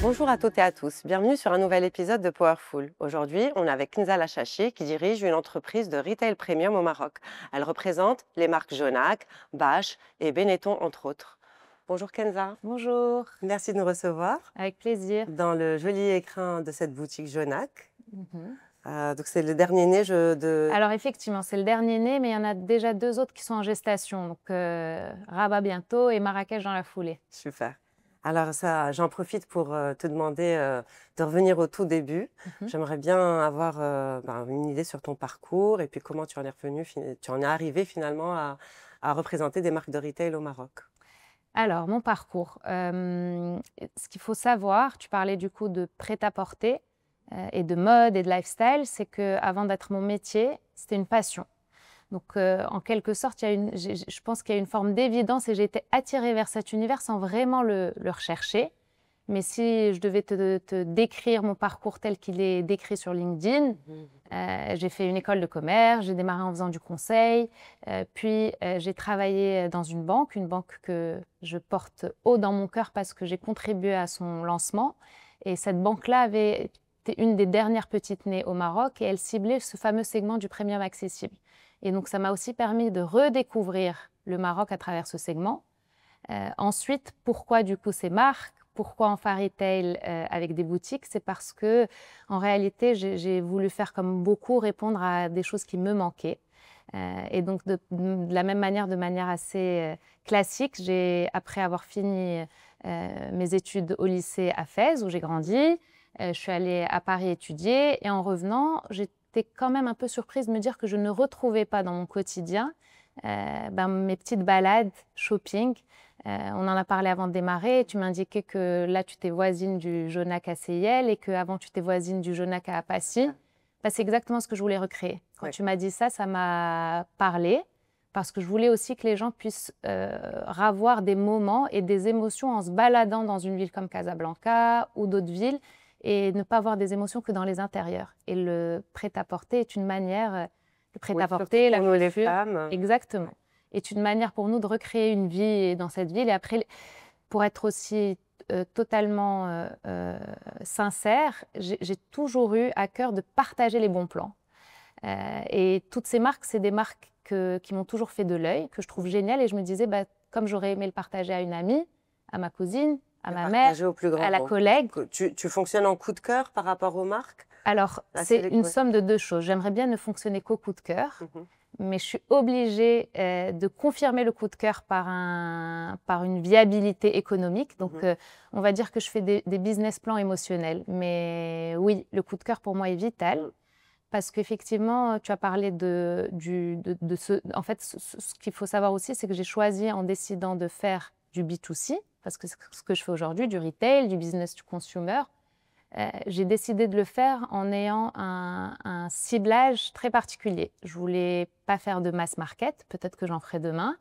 Bonjour à toutes et à tous, bienvenue sur un nouvel épisode de Powerful. Aujourd'hui, on est avec Kenza Lachachi qui dirige une entreprise de retail premium au Maroc. Elle représente les marques Jonac, Bache et Benetton entre autres. Bonjour Kenza. Bonjour, Merci de nous recevoir avec plaisir. dans le joli écrin de cette boutique Jonac. Mhm. Donc c'est le dernier né de... Alors effectivement, c'est le dernier né, mais il y en a déjà deux autres qui sont en gestation. Donc Rabat bientôt et Marrakech dans la foulée. Super. Alors ça, j'en profite pour te demander de revenir au tout début. J'aimerais bien avoir une idée sur ton parcours et puis comment tu en es revenu, tu en es arrivé finalement à représenter des marques de retail au Maroc. Alors, mon parcours. Ce qu'il faut savoir, tu parlais du coup de prêt-à-porter et de mode et de lifestyle, c'est qu'avant d'être mon métier, c'était une passion. Donc, en quelque sorte, je pense qu'il y a une forme d'évidence et j'ai été attirée vers cet univers sans vraiment le rechercher. Mais si je devais te décrire mon parcours tel qu'il est décrit sur LinkedIn, j'ai fait une école de commerce, j'ai démarré en faisant du conseil, puis j'ai travaillé dans une banque que je porte haut dans mon cœur parce que j'ai contribué à son lancement. Et cette banque-là avait été une des dernières petites nées au Maroc et elle ciblait ce fameux segment du premium accessible. Et donc, ça m'a aussi permis de redécouvrir le Maroc à travers ce segment. Ensuite, pourquoi du coup ces marques? Pourquoi Enfa Retail avec des boutiques? C'est parce que, en réalité, j'ai voulu faire comme beaucoup, répondre à des choses qui me manquaient. Et donc, de la même manière, de manière assez classique, après avoir fini mes études au lycée à Fès, où j'ai grandi, je suis allée à Paris étudier. Et en revenant, j'étais quand même un peu surprise de me dire que je ne retrouvais pas dans mon quotidien mes petites balades, shopping. On en a parlé avant de démarrer. Tu m'indiquais que là, tu étais voisine du Jonac à Seyel et qu'avant, tu étais voisine du Jonac à Passy. C'est exactement ce que je voulais recréer. Quand tu m'as dit ça, ça m'a parlé parce que je voulais aussi que les gens puissent ravoir des moments et des émotions en se baladant dans une ville comme Casablanca ou d'autres villes et ne pas avoir des émotions que dans les intérieurs. Et le prêt-à-porter est une manière... Le prêt-à-porter, la pour nous les chaussure, femmes. exactement, est une manière pour nous de recréer une vie dans cette ville. Et après, pour être aussi totalement sincère, j'ai toujours eu à cœur de partager les bons plans. Et toutes ces marques, c'est des marques qui m'ont toujours fait de l'œil, que je trouve géniales. Et je me disais, comme j'aurais aimé le partager à une amie, à ma cousine, à ma mère, Au plus grand à la nombre. collègue. Tu fonctionnes en coup de cœur par rapport aux marques? Alors, c'est une somme de deux choses. J'aimerais bien ne fonctionner qu'au coup de cœur, mais je suis obligée de confirmer le coup de cœur par une viabilité économique. Donc, on va dire que je fais des business plans émotionnels. Mais oui, le coup de cœur pour moi est vital. Parce qu'effectivement, tu as parlé de ce... En fait, ce qu'il faut savoir aussi, c'est que j'ai choisi en décidant de faire du B2C, parce que c'est ce que je fais aujourd'hui, du retail, du business to consumer. J'ai décidé de le faire en ayant un ciblage très particulier. Je ne voulais pas faire de mass market, peut-être que j'en ferai demain.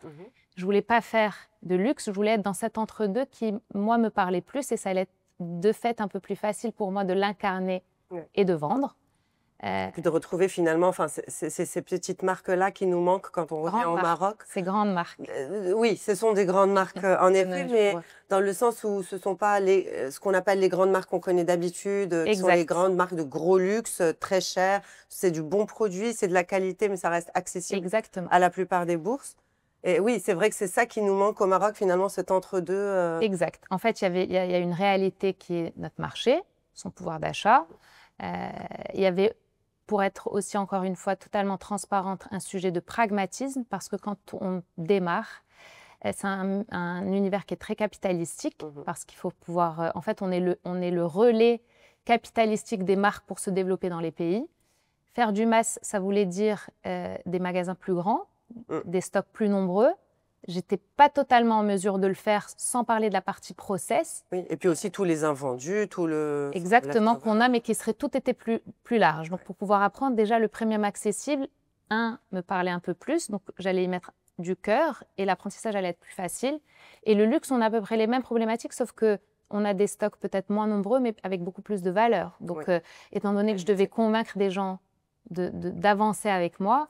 Je ne voulais pas faire de luxe, je voulais être dans cet entre-deux qui, moi, me parlait plus et ça allait être de fait un peu plus facile pour moi de l'incarner et de vendre. Puis de retrouver finalement, c'est ces petites marques-là qui nous manquent quand on revient au Maroc. Ces grandes marques. Oui, ce sont des grandes marques en effet, mais dans le sens où ce ne sont pas ce qu'on appelle les grandes marques qu'on connaît d'habitude, qui sont les grandes marques de gros luxe, très chères. C'est du bon produit, c'est de la qualité, mais ça reste accessible à la plupart des bourses. Et oui, c'est vrai que c'est ça qui nous manque au Maroc, finalement, cet entre-deux. Exact. En fait, il y a une réalité qui est notre marché, son pouvoir d'achat. Il y avait, pour être aussi encore une fois totalement transparente, un sujet de pragmatisme, parce que quand on démarre, c'est un univers qui est très capitalistique, parce qu'il faut pouvoir... en fait, on est le relais capitalistique des marques pour se développer dans les pays. Faire du mass, ça voulait dire des magasins plus grands, des stocks plus nombreux. J'étais pas totalement en mesure de le faire sans parler de la partie process. Oui, et puis aussi tous les invendus, tout le... Exactement, qu'on a, mais qui serait tout été plus large. Donc, pour pouvoir apprendre, déjà, le premium accessible, me parlait un peu plus. Donc, j'allais y mettre du cœur et l'apprentissage allait être plus facile. Et le luxe, on a à peu près les mêmes problématiques, sauf que on a des stocks peut-être moins nombreux, mais avec beaucoup plus de valeur. Donc, étant donné que je devais convaincre des gens d'avancer avec moi,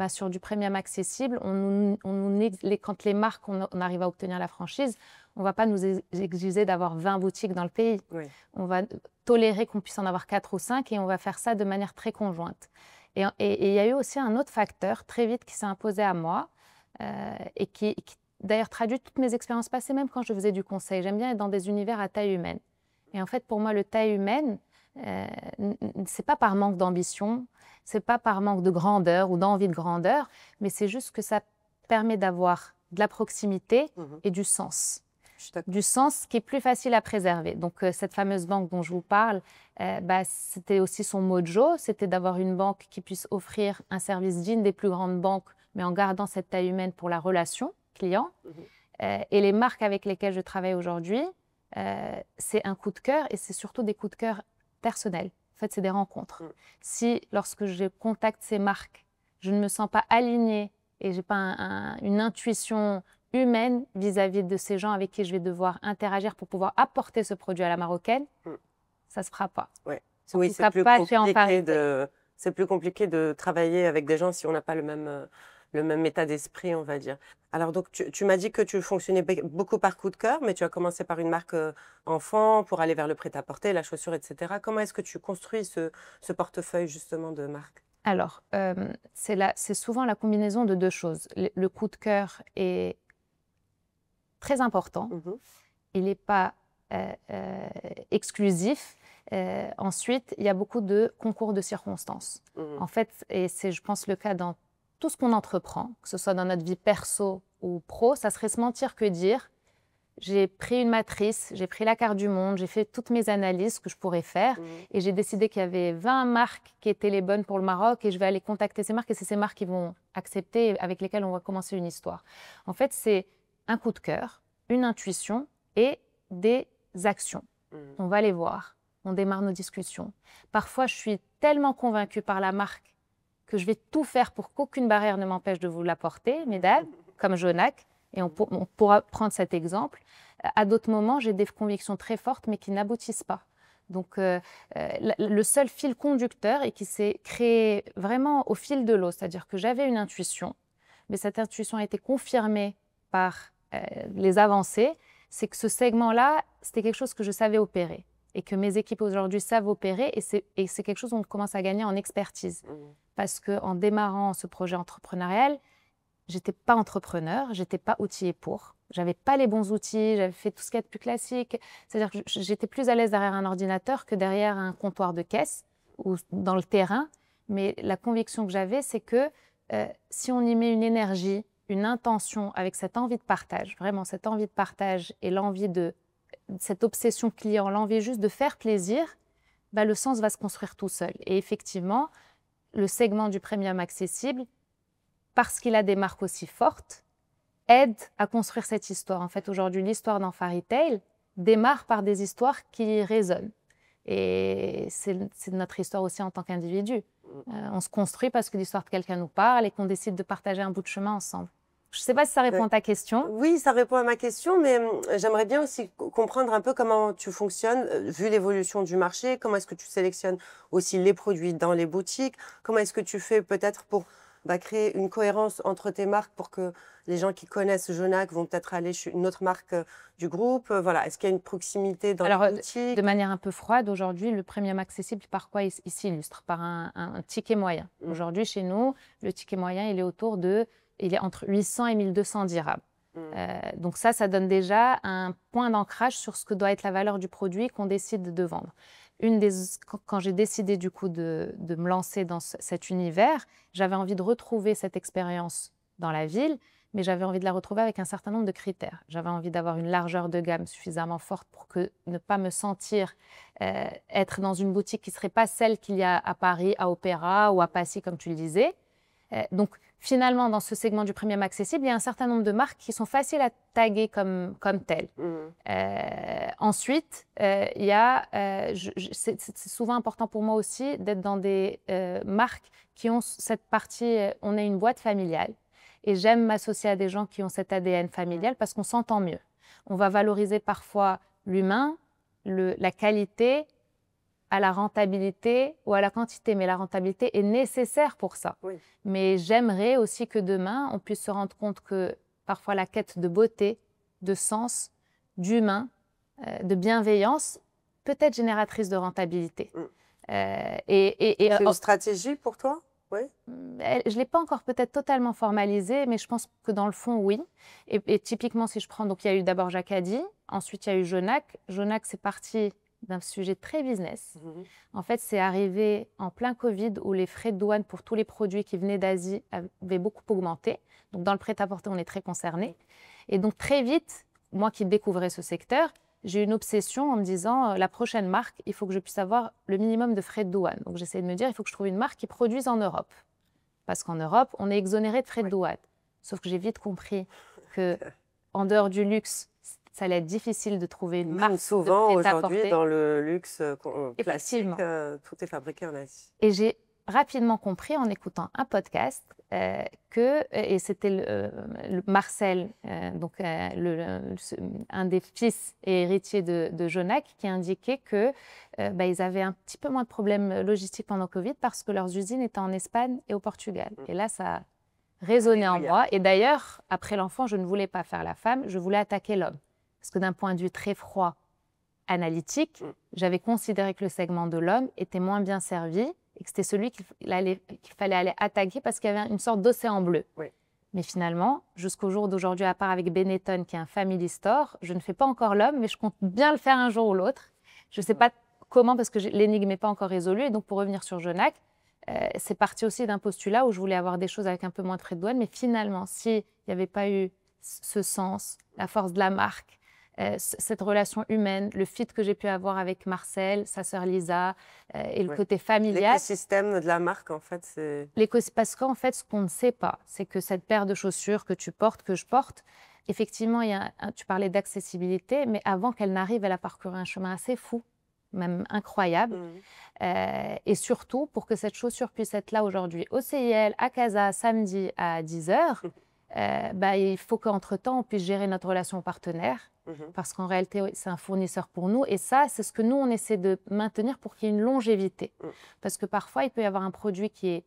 sur du premium accessible, quand les marques, on arrive à obtenir la franchise, on ne va pas nous exiger d'avoir 20 boutiques dans le pays. Oui. On va tolérer qu'on puisse en avoir 4 ou 5 et on va faire ça de manière très conjointe. Et il y a eu aussi un autre facteur très vite qui s'est imposé à moi et qui d'ailleurs traduit toutes mes expériences passées, même quand je faisais du conseil. J'aime bien être dans des univers à taille humaine. Et en fait, pour moi, le taille humaine, c'est pas par manque d'ambition, c'est pas par manque de grandeur ou d'envie de grandeur, mais c'est juste que ça permet d'avoir de la proximité et du sens. Du sens qui est plus facile à préserver. Donc, cette fameuse banque dont je vous parle, c'était aussi son mojo, c'était d'avoir une banque qui puisse offrir un service digne des plus grandes banques, mais en gardant cette taille humaine pour la relation client. Et les marques avec lesquelles je travaille aujourd'hui, c'est un coup de cœur et c'est surtout des coups de cœur personnels. En fait, c'est des rencontres. Si, lorsque je contacte ces marques, je ne me sens pas alignée et je n'ai pas une intuition humaine vis-à-vis de ces gens avec qui je vais devoir interagir pour pouvoir apporter ce produit à la marocaine, ça ne se fera pas. Ouais. Oui, c'est plus compliqué de travailler avec des gens si on n'a pas le même état d'esprit, on va dire. Alors, donc, tu m'as dit que tu fonctionnais beaucoup par coup de cœur, mais tu as commencé par une marque enfant pour aller vers le prêt-à-porter, la chaussure, etc. Comment est-ce que tu construis ce portefeuille, justement, de marque? Alors, c'est souvent la combinaison de deux choses. Le coup de cœur est très important. Il n'est pas exclusif. Ensuite, il y a beaucoup de concours de circonstances. En fait, et c'est, je pense, le cas dans tout ce qu'on entreprend, que ce soit dans notre vie perso ou pro, ça serait se mentir que dire j'ai pris une matrice, j'ai pris la carte du monde, j'ai fait toutes mes analyses que je pourrais faire et j'ai décidé qu'il y avait 20 marques qui étaient les bonnes pour le Maroc et je vais aller contacter ces marques et c'est ces marques qui vont accepter et avec lesquelles on va commencer une histoire. En fait, c'est un coup de cœur, une intuition et des actions. On va les voir, on démarre nos discussions. Parfois, je suis tellement convaincue par la marque que je vais tout faire pour qu'aucune barrière ne m'empêche de vous l'apporter, mesdames, comme Jonac, et on pourra prendre cet exemple. À d'autres moments, j'ai des convictions très fortes, mais qui n'aboutissent pas. Donc, le seul fil conducteur et qui s'est créé vraiment au fil de l'eau, c'est-à-dire que j'avais une intuition, mais cette intuition a été confirmée par les avancées, c'est que ce segment-là, c'était quelque chose que je savais opérer et que mes équipes aujourd'hui savent opérer et c'est quelque chose où on commence à gagner en expertise. Parce qu'en démarrant ce projet entrepreneurial, je n'étais pas entrepreneur, je n'étais pas outillée pour. Je n'avais pas les bons outils, j'avais fait tout ce qu'il y a de plus classique. C'est-à-dire que j'étais plus à l'aise derrière un ordinateur que derrière un comptoir de caisse ou dans le terrain. Mais la conviction que j'avais, c'est que si on y met une énergie, une intention avec cette envie de partage, vraiment cette envie de partage et l'envie de cette obsession client, l'envie juste de faire plaisir, le sens va se construire tout seul. Et effectivement, le segment du premium accessible, parce qu'il a des marques aussi fortes, aide à construire cette histoire. En fait, aujourd'hui, l'histoire d'Enfant Retail démarre par des histoires qui résonnent. Et c'est notre histoire aussi en tant qu'individu. On se construit parce que l'histoire de quelqu'un nous parle et qu'on décide de partager un bout de chemin ensemble. Je ne sais pas si ça répond à ta question. Oui, ça répond à ma question, mais j'aimerais bien aussi comprendre un peu comment tu fonctionnes, vu l'évolution du marché, comment est-ce que tu sélectionnes aussi les produits dans les boutiques, comment est-ce que tu fais peut-être pour créer une cohérence entre tes marques pour que les gens qui connaissent Jonac vont peut-être aller chez une autre marque du groupe. Voilà. Est-ce qu'il y a une proximité dans les boutiques? De manière un peu froide, aujourd'hui, le premium accessible, par quoi il s'illustre? Par un ticket moyen. Aujourd'hui, chez nous, le ticket moyen, il est entre 800 et 1200 dirhams. Donc ça donne déjà un point d'ancrage sur ce que doit être la valeur du produit qu'on décide de vendre. Quand j'ai décidé du coup de me lancer dans cet univers, j'avais envie de retrouver cette expérience dans la ville, mais j'avais envie de la retrouver avec un certain nombre de critères. J'avais envie d'avoir une largeur de gamme suffisamment forte pour ne pas me sentir être dans une boutique qui ne serait pas celle qu'il y a à Paris, à Opéra ou à Passy, comme tu le disais. Donc, finalement, dans ce segment du premium accessible, il y a un certain nombre de marques qui sont faciles à taguer comme telles. Ensuite, c'est souvent important pour moi aussi d'être dans des marques qui ont cette partie, on est une boîte familiale. Et j'aime m'associer à des gens qui ont cet ADN familial parce qu'on s'entend mieux. On va valoriser parfois l'humain, la qualité, à la rentabilité ou à la quantité, mais la rentabilité est nécessaire pour ça. Oui. Mais j'aimerais aussi que demain, on puisse se rendre compte que parfois la quête de beauté, de sens, d'humain, de bienveillance, peut être génératrice de rentabilité. C'est une stratégie pour toi? Oui. Je ne l'ai pas encore peut-être totalement formalisée, mais je pense que dans le fond, oui. Et typiquement, si je prends, donc il y a eu d'abord Jacadi, ensuite il y a eu Jonac. Jonac, c'est parti d'un sujet très business. En fait, c'est arrivé en plein Covid où les frais de douane pour tous les produits qui venaient d'Asie avaient beaucoup augmenté. Donc dans le prêt-à-porter, on est très concerné. Et donc très vite, moi qui découvrais ce secteur, j'ai eu une obsession en me disant la prochaine marque, il faut que je puisse avoir le minimum de frais de douane. Donc j'essaie de me dire, il faut que je trouve une marque qui produise en Europe. Parce qu'en Europe, on est exonéré de frais de douane. Sauf que j'ai vite compris qu'en dehors du luxe, ça allait être difficile de trouver une marque. Souvent, aujourd'hui, dans le luxe classique, tout est fabriqué en Asie. Et j'ai rapidement compris en écoutant un podcast et c'était Marcel, donc un des fils et héritiers de Jonac, qui indiquait qu'ils avaient un petit peu moins de problèmes logistiques pendant Covid parce que leurs usines étaient en Espagne et au Portugal. Et là, ça a résonné en moi. Et d'ailleurs, après l'enfant, je ne voulais pas faire la femme, je voulais attaquer l'homme. Parce que d'un point de vue très froid, analytique, j'avais considéré que le segment de l'homme était moins bien servi et que c'était celui qu'il fallait aller attaquer parce qu'il y avait une sorte d'océan bleu. Oui. Mais finalement, jusqu'au jour d'aujourd'hui, à part avec Benetton, qui est un family store, je ne fais pas encore l'homme, mais je compte bien le faire un jour ou l'autre. Je ne sais pas comment, parce que l'énigme n'est pas encore résolue. Et donc, pour revenir sur Jonac, c'est parti aussi d'un postulat où je voulais avoir des choses avec un peu moins de frais de douane. Mais finalement, s'il n'y avait pas eu ce sens, la force de la marque, cette relation humaine, le fit que j'ai pu avoir avec Marcel, sa sœur Lisa, et le côté familial. L'écosystème de la marque, en fait, c'est... Parce qu'en fait, ce qu'on ne sait pas, c'est que cette paire de chaussures que tu portes, que je porte, effectivement, tu parlais d'accessibilité, mais avant qu'elle n'arrive, elle a parcouru un chemin assez fou, même incroyable. Et surtout, pour que cette chaussure puisse être là aujourd'hui au CIL, à Casa, samedi à 10h, il faut qu'entre-temps, on puisse gérer notre relation partenaire. Parce qu'en réalité, c'est un fournisseur pour nous. Et ça, c'est ce que nous, on essaie de maintenir pour qu'il y ait une longévité. Parce que parfois, il peut y avoir un produit qui est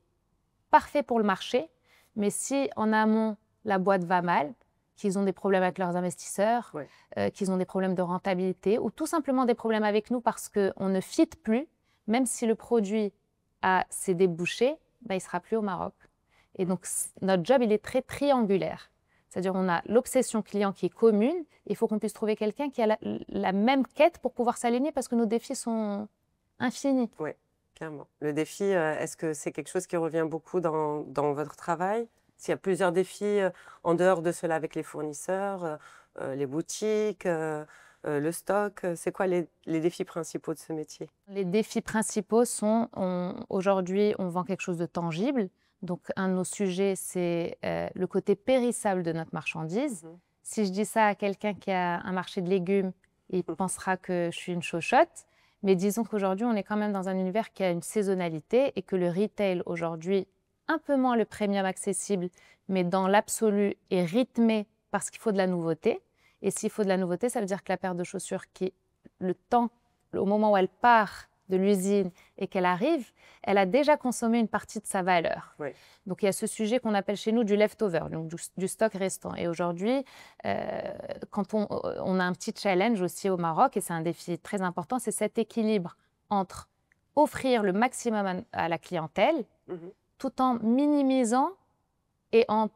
parfait pour le marché, mais si en amont, la boîte va mal, qu'ils ont des problèmes avec leurs investisseurs, qu'ils ont des problèmes de rentabilité, ou tout simplement des problèmes avec nous parce qu'on ne fit plus, même si le produit a ses débouchés, il ne sera plus au Maroc. Et donc, notre job, il est très triangulaire. C'est-à-dire on a l'obsession client qui est commune. Il faut qu'on puisse trouver quelqu'un qui a la même quête pour pouvoir s'aligner parce que nos défis sont infinis. Oui, clairement. Le défi, est-ce que c'est quelque chose qui revient beaucoup dans votre travail? S'il y a plusieurs défis en dehors de cela avec les fournisseurs, les boutiques, le stock, c'est quoi les défis principaux de ce métier? Les défis principaux sont, aujourd'hui, on vend quelque chose de tangible. Donc, un de nos sujets, c'est le côté périssable de notre marchandise. Si je dis ça à quelqu'un qui a un marché de légumes, il pensera que je suis une chochotte. Mais disons qu'aujourd'hui, on est quand même dans un univers qui a une saisonnalité et que le retail, aujourd'hui, un peu moins le premium accessible, mais dans l'absolu, est rythmé parce qu'il faut de la nouveauté. Et s'il faut de la nouveauté, ça veut dire que la paire de chaussures qui, au moment où elle part de l'usine et qu'elle arrive, elle a déjà consommé une partie de sa valeur. Oui. Donc, il y a ce sujet qu'on appelle chez nous du leftover, donc du stock restant. Et aujourd'hui, quand on a un petit challenge aussi au Maroc, et c'est un défi très important, c'est cet équilibre entre offrir le maximum à la clientèle, tout en minimisant et en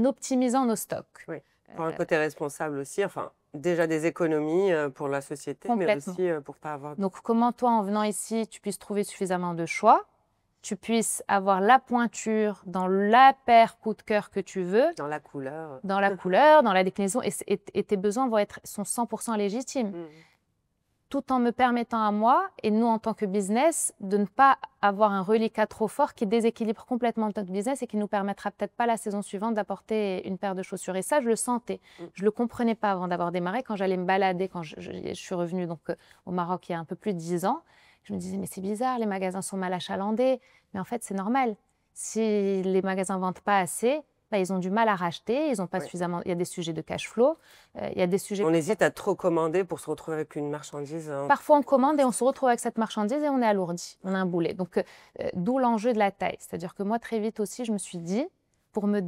optimisant nos stocks. Oui. Pour un côté responsable aussi, enfin, déjà des économies pour la société, mais aussi pour ne pas avoir... Donc, comment toi, en venant ici, tu puisses trouver suffisamment de choix, tu puisses avoir la pointure dans la paire coup de cœur que tu veux. Dans la couleur. Dans la couleur, dans la déclinaison, et tes besoins sont 100% légitimes. Tout en me permettant à moi, et nous en tant que business, de ne pas avoir un reliquat trop fort qui déséquilibre complètement notre business et qui ne nous permettra peut-être pas la saison suivante d'apporter une paire de chaussures. Et ça, je le sentais. Je ne le comprenais pas avant d'avoir démarré. Quand j'allais me balader, quand je suis revenue donc, au Maroc il y a un peu plus de 10 ans, je me disais, mais c'est bizarre, les magasins sont mal achalandés. Mais en fait, c'est normal. Si les magasins ne vendent pas assez, ils ont du mal à racheter, ils ont pas suffisamment. Il y a des sujets de cash flow, il y a des sujets. On hésite à trop commander pour se retrouver avec une marchandise. Parfois, on commande et on se retrouve avec cette marchandise et on est alourdi, on a un boulet. Donc, d'où l'enjeu de la taille. C'est-à-dire que moi, très vite aussi, je me suis dit, pour me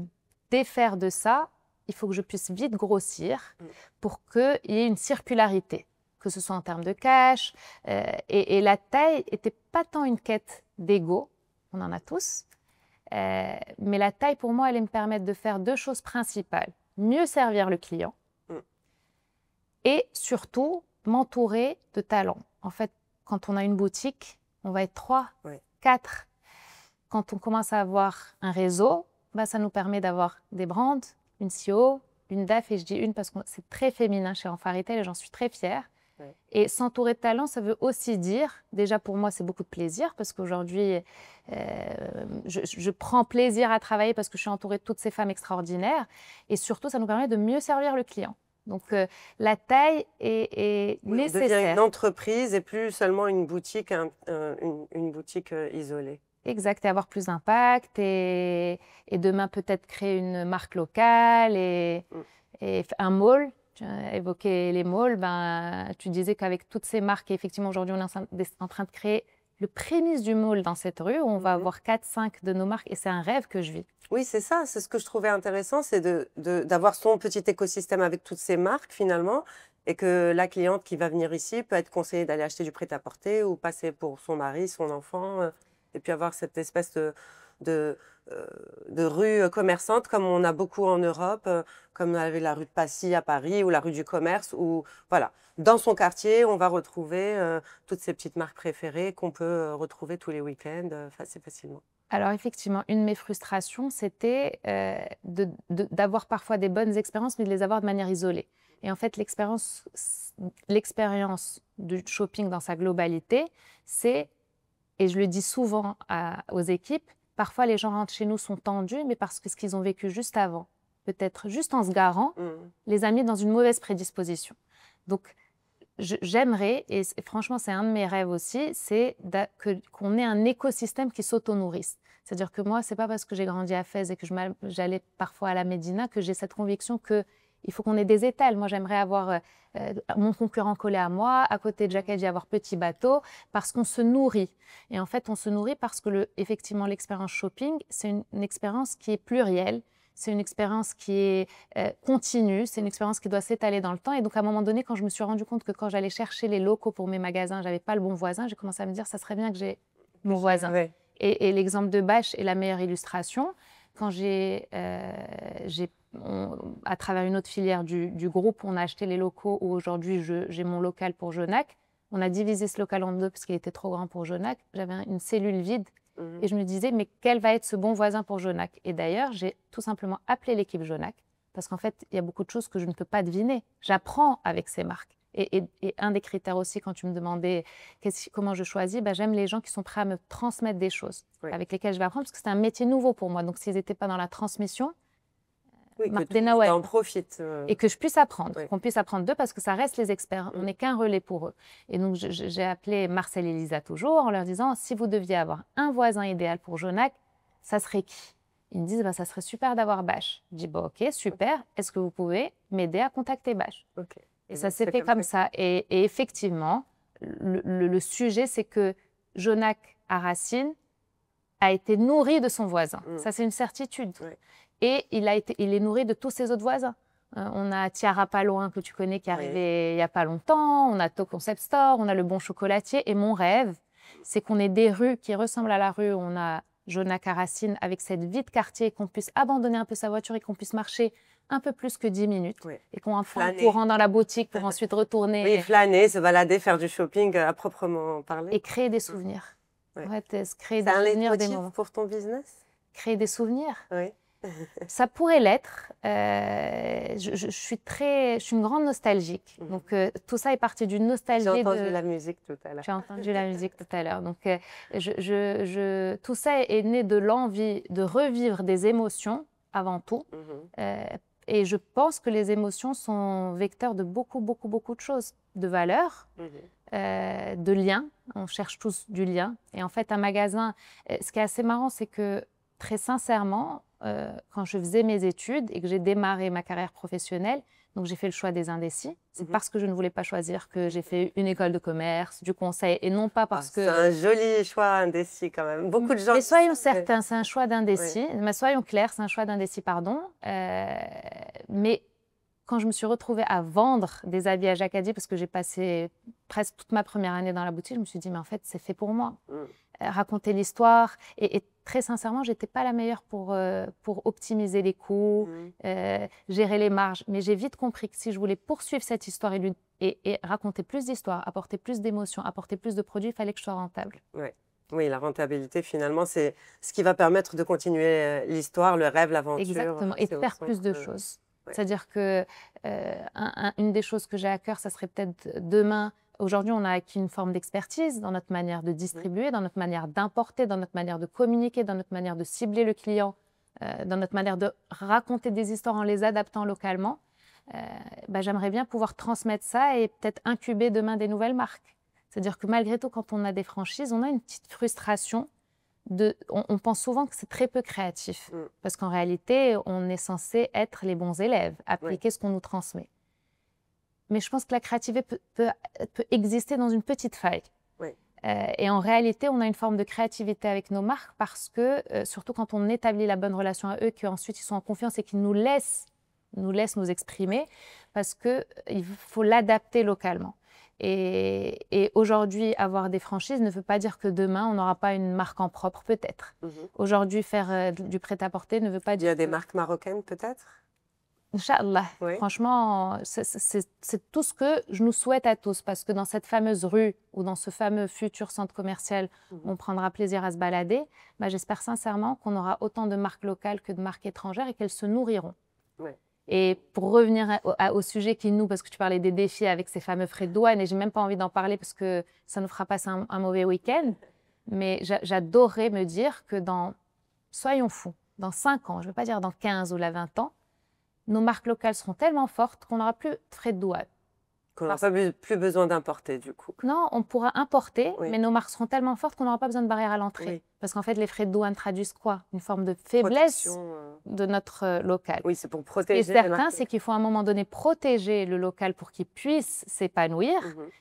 défaire de ça, il faut que je puisse vite grossir pour qu'il y ait une circularité, que ce soit en termes de cash. Et la taille n'était pas tant une quête d'ego, on en a tous. Mais la taille, pour moi, allait me permettre de faire deux choses principales. Mieux servir le client et surtout m'entourer de talents. En fait, quand on a une boutique, on va être 3, 4. Quand on commence à avoir un réseau, ça nous permet d'avoir des brands, une CEO, une DAF, et je dis une parce que c'est très féminin chez Enfant Retail et j'en suis très fière. Et s'entourer de talents, ça veut aussi dire, déjà pour moi, c'est beaucoup de plaisir parce qu'aujourd'hui, je prends plaisir à travailler parce que je suis entourée de toutes ces femmes extraordinaires. Et surtout, ça nous permet de mieux servir le client. Donc, la taille est nécessaire. On devient une entreprise et plus seulement une boutique, une boutique isolée. Exact, et avoir plus d'impact et demain peut-être créer une marque locale et un mall. Tu as évoqué les malls, tu disais qu'avec toutes ces marques, et effectivement aujourd'hui on est en train de créer le prémisse du mall dans cette rue où on va avoir 4-5 de nos marques et c'est un rêve que je vis. Oui, c'est ça, c'est ce que je trouvais intéressant, c'est d'avoir son petit écosystème avec toutes ces marques finalement et que la cliente qui va venir ici peut être conseillée d'aller acheter du prêt-à-porter ou passer pour son mari, son enfant et puis avoir cette espèce de rue commerçante comme on a beaucoup en Europe, comme avait la rue de Passy à Paris ou la rue du Commerce, où voilà, dans son quartier, on va retrouver toutes ces petites marques préférées qu'on peut retrouver tous les week-ends assez facilement. Alors effectivement, une de mes frustrations, c'était d'avoir parfois des bonnes expériences, mais de les avoir de manière isolée. Et en fait, l'expérience du shopping dans sa globalité, c'est, et je le dis souvent aux équipes, parfois, les gens rentrent chez nous, sont tendus, mais parce que ce qu'ils ont vécu juste avant, peut-être juste en se garant, les a mis dans une mauvaise prédisposition. Donc, j'aimerais, et franchement, c'est un de mes rêves aussi, c'est qu'on ait un écosystème qui s'auto-nourrisse. C'est-à-dire que moi, ce n'est pas parce que j'ai grandi à Fès et que j'allais parfois à la Médina que j'ai cette conviction qu'il faut qu'on ait des étals. Moi, j'aimerais avoir mon concurrent collé à moi, à côté de Jacques, avoir Petit Bateau, parce qu'on se nourrit. Et en fait, on se nourrit parce que, effectivement, l'expérience shopping, c'est une expérience qui est plurielle, c'est une expérience qui est continue, c'est une expérience qui doit s'étaler dans le temps. Et donc, à un moment donné, quand je me suis rendu compte que quand j'allais chercher les locaux pour mes magasins, je n'avais pas le bon voisin, j'ai commencé à me dire, ça serait bien que j'ai mon voisin. Ouais. Et l'exemple de Bâche est la meilleure illustration. Quand à travers une autre filière du groupe, on a acheté les locaux où aujourd'hui j'ai mon local pour Genac. On a divisé ce local en deux parce qu'il était trop grand pour Genac. J'avais une cellule vide et je me disais, mais quel va être ce bon voisin pour Genac? Et d'ailleurs, j'ai tout simplement appelé l'équipe Genac parce qu'en fait, il y a beaucoup de choses que je ne peux pas deviner. J'apprends avec ces marques. Et un des critères aussi, quand tu me demandais comment je choisis, j'aime les gens qui sont prêts à me transmettre des choses avec lesquelles je vais apprendre parce que c'est un métier nouveau pour moi. Donc, s'ils n'étaient pas dans la transmission, que en profites. Et que je puisse apprendre, qu'on puisse apprendre d'eux parce que ça reste les experts. On n'est qu'un relais pour eux. Et donc, j'ai appelé Marcel et Lisa toujours en leur disant, si vous deviez avoir un voisin idéal pour Genac, ça serait qui? Ils me disent, ça serait super d'avoir Bâche. Je dis, ok, super. Est-ce que vous pouvez m'aider à contacter Bâche? Et ça s'est fait comme ça. Et effectivement, le sujet, c'est que Genac à Racine a été nourri de son voisin. Ça, c'est une certitude. Et il est nourri de tous ses autres voisins. On a Tiara Palouin, que tu connais, qui est arrivé il n'y a pas longtemps. On a To Concept Store, on a Le Bon Chocolatier. Et mon rêve, c'est qu'on ait des rues qui ressemblent à la rue où on a Genac à Racine, avec cette vie de quartier, qu'on puisse abandonner un peu sa voiture et qu'on puisse marcher un peu plus que 10 minutes et qu'on ait un courant dans la boutique pour ensuite retourner. Oui, flâner, se balader, faire du shopping à proprement parler. Et créer des souvenirs. En fait, créer des souvenirs, des moments. Pour ton business? Créer des souvenirs. Oui. Ça pourrait l'être. Je suis une grande nostalgique. Donc, tout ça est parti d'une nostalgie. J'ai entendu la musique tout à l'heure. Tu as entendu la musique tout à l'heure. Donc, tout ça est né de l'envie de revivre des émotions avant tout. Et je pense que les émotions sont vecteurs de beaucoup, beaucoup, beaucoup de choses. De valeurs, de liens. On cherche tous du lien. Et en fait, un magasin, ce qui est assez marrant, c'est que très sincèrement, quand je faisais mes études et que j'ai démarré ma carrière professionnelle. Donc, j'ai fait le choix des indécis. C'est parce que je ne voulais pas choisir que j'ai fait une école de commerce, du conseil, et non pas parce que... C'est un joli choix indécis quand même. Beaucoup de gens... Mais soyons certains, c'est un choix d'indécis. Oui. Mais soyons clairs, c'est un choix d'indécis, pardon. Mais quand je me suis retrouvée à vendre des habits à Jacadi, parce que j'ai passé presque toute ma première année dans la boutique, je me suis dit, mais en fait, c'est fait pour moi. Raconter l'histoire. Et très sincèrement, je n'étais pas la meilleure pour optimiser les coûts, gérer les marges. Mais j'ai vite compris que si je voulais poursuivre cette histoire et raconter plus d'histoires, apporter plus d'émotions, apporter plus de produits, il fallait que je sois rentable. Ouais. Oui, la rentabilité, finalement, c'est ce qui va permettre de continuer l'histoire, le rêve, l'aventure. Exactement, et de faire plus de choses. Ouais. C'est-à-dire que une des choses que j'ai à cœur, ça serait peut-être demain. Aujourd'hui, on a acquis une forme d'expertise dans notre manière de distribuer, dans notre manière d'importer, dans notre manière de communiquer, dans notre manière de cibler le client, dans notre manière de raconter des histoires en les adaptant localement. J'aimerais bien pouvoir transmettre ça et peut-être incuber demain des nouvelles marques. C'est-à-dire que malgré tout, quand on a des franchises, on a une petite frustration. On pense souvent que c'est très peu créatif, parce qu'en réalité, on est censé être les bons élèves, appliquer ce qu'on nous transmet. Mais je pense que la créativité peut exister dans une petite faille. Oui. Et en réalité, on a une forme de créativité avec nos marques parce que, surtout quand on établit la bonne relation à eux, qu'ensuite ils sont en confiance et qu'ils nous laissent nous exprimer, parce qu'il faut l'adapter localement. Et aujourd'hui, avoir des franchises ne veut pas dire que demain, on n'aura pas une marque en propre, peut-être. Aujourd'hui, faire du prêt-à-porter ne veut pas dire... Il y a des marques marocaines, peut-être? Inch'Allah. Oui. Franchement, c'est tout ce que je nous souhaite à tous, parce que dans cette fameuse rue ou dans ce fameux futur centre commercial où on prendra plaisir à se balader, j'espère sincèrement qu'on aura autant de marques locales que de marques étrangères et qu'elles se nourriront. Oui. Et pour revenir au sujet qui nous, parce que tu parlais des défis avec ces fameux frais de douane, et je n'ai même pas envie d'en parler parce que ça nous fera passer un mauvais week-end, mais j'adorerais me dire que soyons fous, dans 5 ans, je ne veux pas dire dans 15 ou 20 ans, nos marques locales seront tellement fortes qu'on n'aura plus de frais de douane. Qu'on n'aura plus besoin d'importer, du coup. Non, on pourra importer, oui. Mais nos marques seront tellement fortes qu'on n'aura pas besoin de barrière à l'entrée. Oui. Parce qu'en fait, les frais de douane traduisent quoi? Une forme de faiblesse de notre local. Oui, c'est pour protéger. Et certain, c'est qu'il faut à un moment donné protéger le local pour qu'il puisse s'épanouir.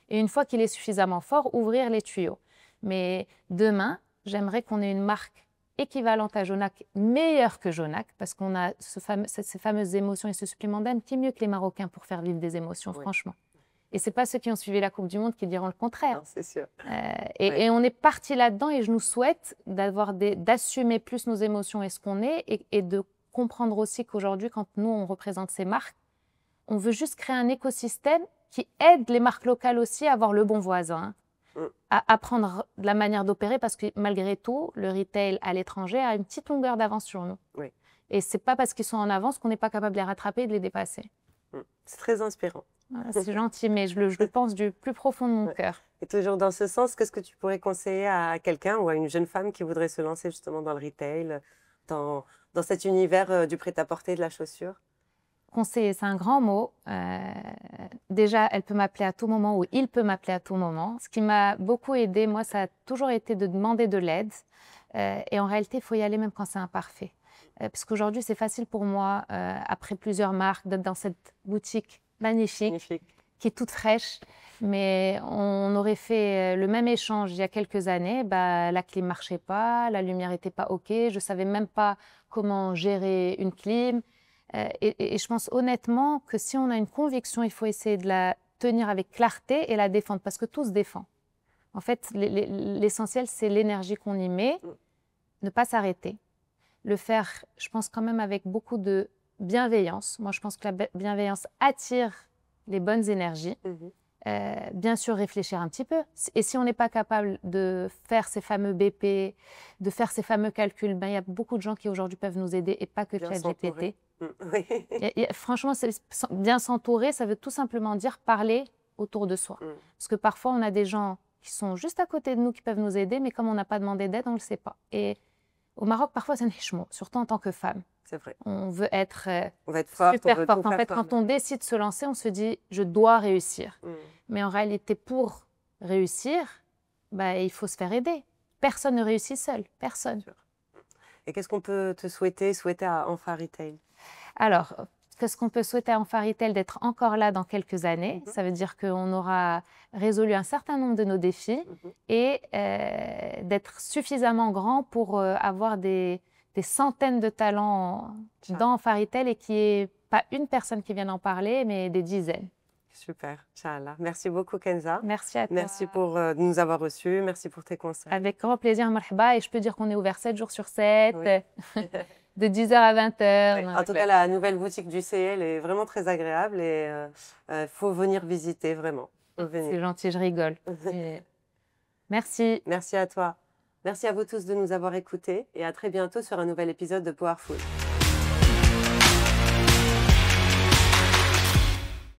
Et une fois qu'il est suffisamment fort, ouvrir les tuyaux. Mais demain, j'aimerais qu'on ait une marque équivalente à Jonac, meilleure que Jonac, parce qu'on a ces fameuses émotions et ce supplément d'âme. Qui est mieux que les Marocains pour faire vivre des émotions, oui. Franchement. Et ce n'est pas ceux qui ont suivi la Coupe du Monde qui diront le contraire. C'est sûr. Et on est parti là-dedans et je nous souhaite d'assumer plus nos émotions et ce qu'on est et de comprendre aussi qu'aujourd'hui, quand nous, on représente ces marques, on veut juste créer un écosystème qui aide les marques locales aussi à avoir le bon voisin, à apprendre la manière d'opérer parce que malgré tout, le retail à l'étranger a une petite longueur d'avance sur nous. Oui. Et ce n'est pas parce qu'ils sont en avance qu'on n'est pas capable de les rattraper et de les dépasser. C'est très inspirant. Voilà, c'est gentil, mais je le pense du plus profond de mon cœur. Et toujours dans ce sens, qu'est-ce que tu pourrais conseiller à quelqu'un ou à une jeune femme qui voudrait se lancer justement dans le retail, dans cet univers du prêt-à-porter, de la chaussure? Conseiller, c'est un grand mot. Déjà, elle peut m'appeler à tout moment ou il peut m'appeler à tout moment. Ce qui m'a beaucoup aidée, moi, ça a toujours été de demander de l'aide. Et en réalité, il faut y aller même quand c'est imparfait. Parce qu'aujourd'hui, c'est facile pour moi, après plusieurs marques, d'être dans cette boutique magnifique, qui est toute fraîche. Mais on aurait fait le même échange il y a quelques années. La clim ne marchait pas, la lumière n'était pas OK. Je ne savais même pas comment gérer une clim. Et je pense honnêtement que si on a une conviction, il faut essayer de la tenir avec clarté et la défendre, parce que tout se défend. En fait, l'essentiel, c'est l'énergie qu'on y met, ne pas s'arrêter. Le faire, je pense quand même avec beaucoup de bienveillance. Moi, je pense que la bienveillance attire les bonnes énergies. Bien sûr, réfléchir un petit peu. Et si on n'est pas capable de faire ces fameux BP, de faire ces fameux calculs, il y a beaucoup de gens qui aujourd'hui peuvent nous aider et pas que ChatGPT. Oui. Franchement, bien s'entourer, ça veut tout simplement dire parler autour de soi. Parce que parfois, on a des gens qui sont juste à côté de nous qui peuvent nous aider, mais comme on n'a pas demandé d'aide, on ne le sait pas. Et au Maroc, parfois, c'est un hichmo, surtout en tant que femme. C'est vrai. On veut être, forte, super forte. En fait, quand on décide de se lancer, on se dit « je dois réussir ». Mais en réalité, pour réussir, il faut se faire aider. Personne ne réussit seul, personne. Et qu'est-ce qu'on peut te souhaiter à Enfa Retail? Alors, qu'est-ce qu'on peut souhaiter à Enfa Retail? D'être encore là dans quelques années. Ça veut dire qu'on aura résolu un certain nombre de nos défis et d'être suffisamment grand pour avoir des centaines de talents dans Enfa Retail et qu'il n'y ait pas une personne qui vienne en parler, mais des dizaines. Super, Inch'Allah. Merci beaucoup, Kenza. Merci à toi. Merci pour nous avoir reçus. Merci pour tes conseils. Avec grand plaisir, marhaba. Et je peux dire qu'on est ouvert 7 jours sur 7, de 10h à 20h. Oui. En tout cas, la nouvelle boutique du CL est vraiment très agréable et faut venir visiter, vraiment. C'est gentil, je rigole. Merci. Merci à toi. Merci à vous tous de nous avoir écoutés et à très bientôt sur un nouvel épisode de Powerful.